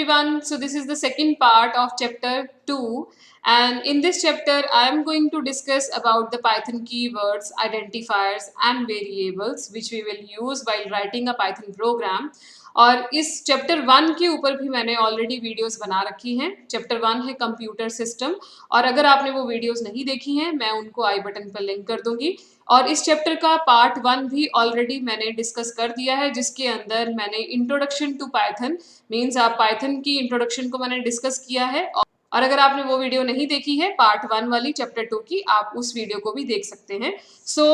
everyone. So this is the second part of chapter 2, and in this chapter I am going to discuss about the Python keywords, identifiers and variables which we will use while writing a Python program. और इस chapter 1 के ऊपर भी मैंने already videos बना रखी हैं. Chapter 1 है कंप्यूटर सिस्टम, और अगर आपने वो वीडियोस नहीं देखी हैं मैं उनको आई बटन पर लिंक कर दूंगी. और इस चैप्टर का पार्ट 1 भी ऑलरेडी मैंने डिस्कस कर दिया है, जिसके अंदर मैंने इंट्रोडक्शन टू पाइथन मीन्स आप पाइथन की इंट्रोडक्शन को मैंने डिस्कस किया है. और अगर आपने वो वीडियो नहीं देखी है पार्ट 1 वाली चैप्टर 2 की, आप उस वीडियो को भी देख सकते हैं. So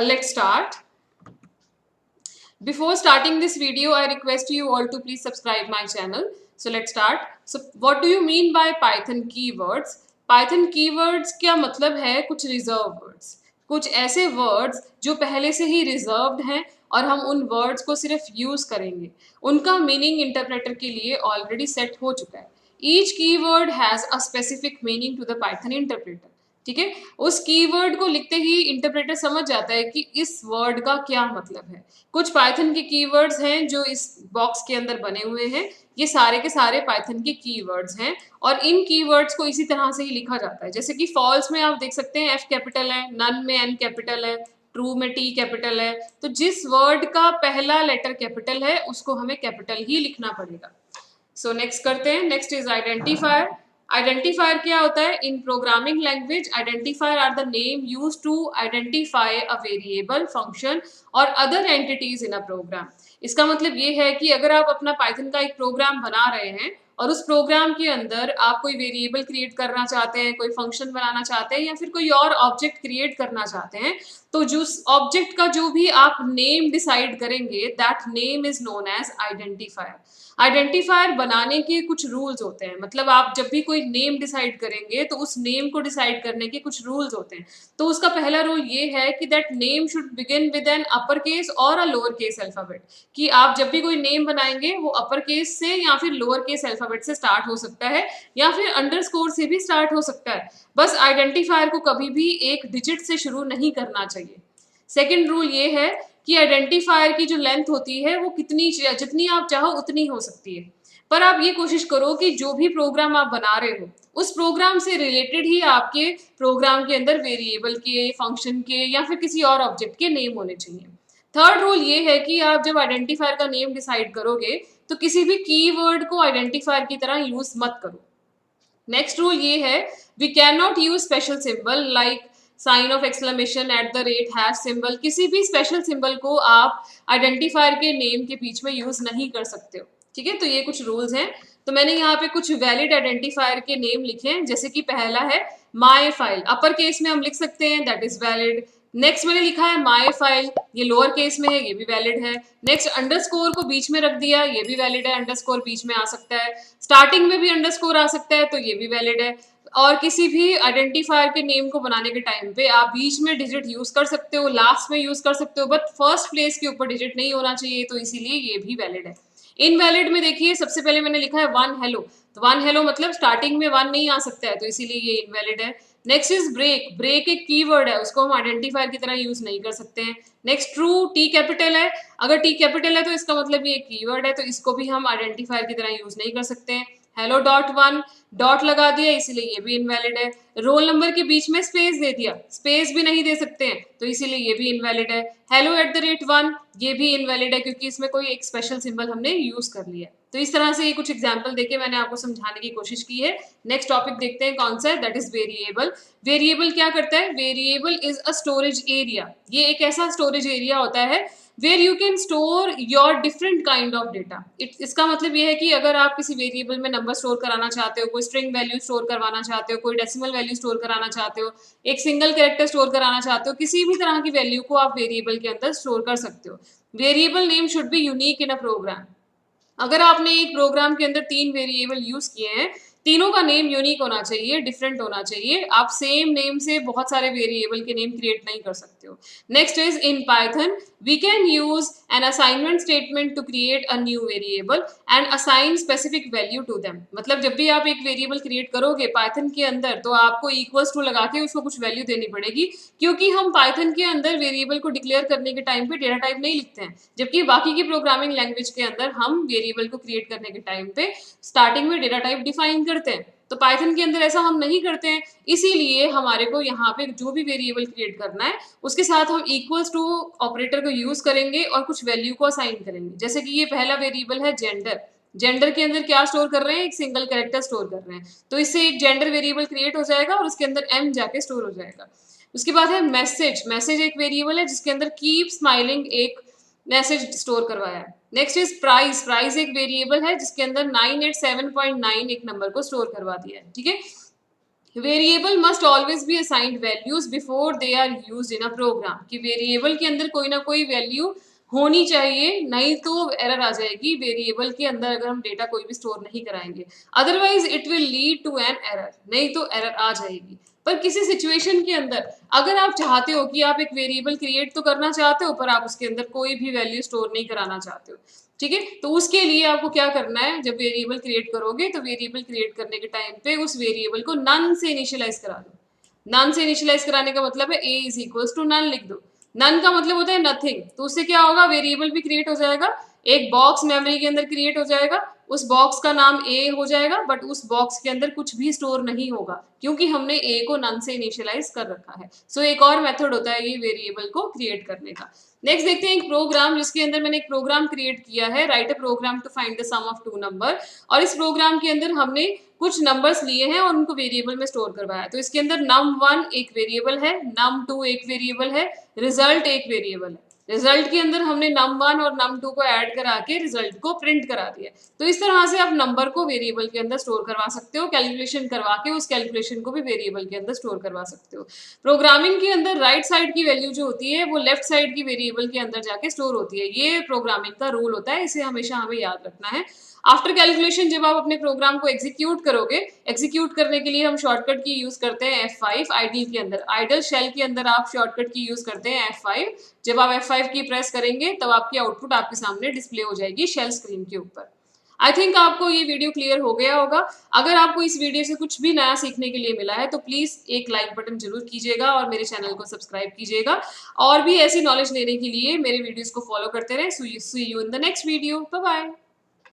let's start. Before starting this video, I request you all to please subscribe my channel. So let's start. So what do you mean by Python keywords? Python keywords क्या मतलब है? कुछ reserved words, कुछ ऐसे words जो पहले से ही reserved हैं और हम उन words को सिर्फ use करेंगे. उनका meaning interpreter के लिए already set हो चुका है. Each keyword has a specific meaning to the Python interpreter. ठीक है, उस कीवर्ड को लिखते ही इंटरप्रेटर समझ जाता है कि इस वर्ड का क्या मतलब है. कुछ पाइथन के कीवर्ड्स हैं जो इस बॉक्स के अंदर बने हुए हैं. ये सारे के सारे पाइथन के कीवर्ड्स हैं और इन कीवर्ड्स को इसी तरह से ही लिखा जाता है. जैसे कि फॉल्स में आप देख सकते हैं F कैपिटल है, नन में N कैपिटल है, ट्रू में T कैपिटल है. तो जिस वर्ड का पहला लेटर कैपिटल है उसको हमें कैपिटल ही लिखना पड़ेगा. सो नेक्स्ट करते हैं. Next is identifier. आइडेंटिफायर क्या होता है? In programming language identifier are the name use to identify a variable, function और other entities in a program. इसका मतलब ये है कि अगर आप अपना पाइथन का एक प्रोग्राम बना रहे हैं और उस प्रोग्राम के अंदर आप कोई वेरिएबल क्रिएट करना चाहते हैं, कोई फंक्शन बनाना चाहते हैं या फिर कोई और ऑब्जेक्ट क्रिएट करना चाहते हैं, तो जो ऑब्जेक्ट का जो भी आप नेम डिसाइड करेंगे that name is known as identifier. Identifier बनाने के कुछ रूल्स होते हैं. मतलब आप जब भी कोई नेम डिसाइड करेंगे तो उस नेम को डिसाइड करने के कुछ रूल्स होते हैं. तो उसका पहला रूल ये है कि that name should begin with an upper case और अ लोअर केस अल्फाबेट. कि आप जब भी कोई नेम बनाएंगे वो अपर केस से या फिर लोअर केस अल्फाबेट से स्टार्ट हो सकता है या फिर अंडरस्कोर से भी स्टार्ट हो सकता है. बस आइडेंटिफायर को कभी भी एक डिजिट से शुरू नहीं करना चाहिए. सेकेंड रूल ये है कि आइडेंटिफायर की जो लेंथ होती है वो जितनी आप चाहो उतनी हो सकती है. पर आप ये कोशिश करो कि जो भी प्रोग्राम आप बना रहे हो उस प्रोग्राम से रिलेटेड ही आपके प्रोग्राम के अंदर वेरिएबल के, फंक्शन के या फिर किसी और ऑब्जेक्ट के नेम होने चाहिए. थर्ड रूल ये है कि आप जब आइडेंटिफायर का नेम डिसाइड करोगे तो किसी भी कीवर्ड को आइडेंटिफायर की तरह यूज मत करो. नेक्स्ट रूल ये है, we can not use special symbol like sign of exclamation, @ hash symbol. किसी भी स्पेशल सिंबल को आप आइडेंटिफायर के नेम के बीच में यूज नहीं कर सकते हो. ठीक है, तो ये कुछ रूल्स हैं. तो मैंने यहाँ पे कुछ वैलिड आइडेंटिफायर के नेम लिखे हैं. जैसे कि पहला है माई फाइल, अपर केस में हम लिख सकते हैं, दैट इज वैलिड. नेक्स्ट मैंने लिखा है माई फाइल, ये लोअर केस में है, ये भी वैलिड है. नेक्स्ट अंडरस्कोर को बीच में रख दिया, ये भी वैलिड है, अंडरस्कोर बीच में आ सकता है. स्टार्टिंग में भी अंडरस्कोर आ सकता है, तो ये भी वैलिड है. और किसी भी आइडेंटिफायर के नेम को बनाने के टाइम पे आप बीच में डिजिट यूज कर सकते हो, लास्ट में यूज कर सकते हो, बट फर्स्ट प्लेस के ऊपर डिजिट नहीं होना चाहिए, तो इसीलिए ये भी वैलिड है. इनवैलिड में देखिए सबसे पहले मैंने लिखा है वन हेलो, तो वन हेलो मतलब स्टार्टिंग में वन नहीं आ सकता है, तो इसीलिए ये इनवैलिड है. Next is break. ब्रेक एक कीवर्ड है, उसको हम आइडेंटिफायर की तरह यूज नहीं कर सकते हैं. नेक्स्ट ट्रू, टी कैपिटल है, अगर टी कैपिटल है तो इसका मतलब ये कीवर्ड है, तो इसको भी हम आइडेंटिफायर की तरह यूज नहीं कर सकते हैं. हेलो डॉट वन, डॉट लगा दिया इसीलिए ये भी इनवैलिड है. रोल नंबर के बीच में स्पेस दे दिया, स्पेस भी नहीं दे सकते हैं, तो इसीलिए ये भी इनवैलिड है. हेलो @1, ये भी इनवैलिड है क्योंकि इसमें कोई एक स्पेशल सिंबल हमने यूज कर लिया. तो इस तरह से ये कुछ एग्जांपल देके मैंने आपको समझाने की कोशिश की है. नेक्स्ट टॉपिक देखते हैं कौन सा है, दैट इज वेरिएबल. वेरिएबल क्या करता है? Variable is a storage area. ये एक ऐसा स्टोरेज एरिया होता है where you can store your different kind of data. इसका मतलब ये है कि अगर आप किसी वेरिएबल में नंबर स्टोर कराना चाहते हो, कोई स्ट्रिंग वैल्यू स्टोर करवाना चाहते हो, कोई डेसिमल वैल्यू स्टोर कराना चाहते हो, एक सिंगल कैरेक्टर स्टोर कराना चाहते हो, किसी भी तरह की वैल्यू को आप वेरिएबल के अंदर स्टोर कर सकते हो. Variable name should be unique in a program. अगर आपने एक प्रोग्राम के अंदर 3 वेरिएबल यूज किए हैं, तीनों का नेम यूनिक होना चाहिए, डिफरेंट होना चाहिए. आप सेम नेम से बहुत सारे वेरिएबल के नेम क्रिएट नहीं कर सकते हो. Next is in Python, We can use an assignment statement to create a new variable and assign specific value to them. मतलब जब भी आप एक वेरिएबल क्रिएट करोगे पाइथन के अंदर तो आपको इक्वल्स टू लगा के उसको कुछ वैल्यू देनी पड़ेगी, क्योंकि हम पाइथन के अंदर वेरिएबल को डिक्लेयर करने के टाइम पे डेटा टाइप नहीं लिखते हैं, जबकि बाकी की प्रोग्रामिंग लैंग्वेज के अंदर हम वेरिएबल को क्रिएट करने के टाइम पे स्टार्टिंग में डेटा टाइप डिफाइन करते हैं। तो पाइथन के अंदर ऐसा हम नहीं करते हैं, इसीलिए हमारे को यहाँ पे जो भी वेरिएबल क्रिएट करना है उसके साथ हम इक्वल्स टू ऑपरेटर को यूज करेंगे और कुछ वैल्यू को असाइन करेंगे। जैसे कि ये पहला वेरिएबल है जेंडर, जेंडर के अंदर क्या स्टोर कर रहे हैं, एक सिंगल कैरेक्टर स्टोर कर रहे हैं, तो इससे एक जेंडर वेरिएबल क्रिएट हो जाएगा और उसके अंदर एम जाके स्टोर हो जाएगा। उसके बाद है मैसेज, मैसेज एक वेरिएबल है जिसके अंदर कीप स्माइलिंग एक मैसेज स्टोर करवाया है। नेक्स्ट इज प्राइस, प्राइस एक वेरिएबल है जिसके अंदर 987.9 एक नंबर को स्टोर करवा दिया है, ठीक है। Variable must always be assigned values before they are used in a program, कि वेरिएबल के अंदर कोई ना कोई वैल्यू होनी चाहिए, नहीं तो एरर आ जाएगी वेरिएबल के अंदर अगर हम डेटा कोई भी स्टोर नहीं कराएंगे, otherwise it will lead to an error, नहीं तो एरर आ जाएगी। पर किसी सिचुएशन के अंदर अगर आप चाहते हो कि आप एक वेरिएबल क्रिएट तो करना चाहते हो पर आप उसके अंदर कोई भी वैल्यू स्टोर नहीं कराना चाहते हो, ठीक है, तो उसके लिए आपको क्या करना है, जब वेरिएबल क्रिएट करोगे तो वेरिएबल क्रिएट करने के टाइम पे उस वेरिएबल को नन से इनिशियलाइज करा दो। नन से इनिशियलाइज कराने का मतलब है ए इज इक्वल्स टू नन लिख दो। नन का मतलब होता है नथिंग, तो उससे क्या होगा, वेरिएबल भी क्रिएट हो जाएगा, एक बॉक्स मेमोरी के अंदर क्रिएट हो जाएगा, उस बॉक्स का नाम ए हो जाएगा, बट उस बॉक्स के अंदर कुछ भी स्टोर नहीं होगा क्योंकि हमने ए को नन से इनिशियलाइज कर रखा है। सो एक और मेथड होता है ये वेरिएबल को क्रिएट करने का। नेक्स्ट देखते हैं एक प्रोग्राम जिसके अंदर मैंने एक प्रोग्राम क्रिएट किया है, write a program to find the sum of two number, और इस प्रोग्राम के अंदर हमने कुछ नंबर्स लिए हैं और उनको वेरिएबल में स्टोर करवाया। तो इसके अंदर num1 एक वेरिएबल है, num2 एक वेरिएबल है, रिजल्ट एक वेरिएबल है। रिजल्ट के अंदर हमने num1 और num2 को ऐड करा के रिजल्ट को प्रिंट करा दिया। तो इस तरह से आप नंबर को वेरिएबल के अंदर स्टोर करवा सकते हो, कैलकुलेशन करवा के उस कैलकुलेशन को भी वेरिएबल के अंदर स्टोर करवा सकते हो। प्रोग्रामिंग के अंदर राइट साइड की वैल्यू जो होती है वो लेफ्ट साइड की वेरिएबल के अंदर जाके स्टोर होती है, ये प्रोग्रामिंग का रूल होता है, इसे हमेशा हमें याद रखना है। आफ्टर कैलकुलेशन जब आप अपने प्रोग्राम को एग्जीक्यूट करोगे, एग्जीक्यूट करने के लिए हम शॉर्टकट की यूज करते हैं F5। आइडल के अंदर, आइडल शेल के अंदर आप शॉर्टकट की यूज करते हैं F5। जब आप F5 की प्रेस करेंगे तब आपकी आउटपुट आपके सामने डिस्प्ले हो जाएगी शेल स्क्रीन के ऊपर। आई थिंक आपको ये वीडियो क्लियर हो गया होगा। अगर आपको इस वीडियो से कुछ भी नया सीखने के लिए मिला है तो प्लीज एक लाइक बटन जरूर कीजिएगा और मेरे चैनल को सब्सक्राइब कीजिएगा, और भी ऐसी नॉलेज लेने के लिए मेरे वीडियोस को फॉलो करते रहे। See you in the next video, bye bye.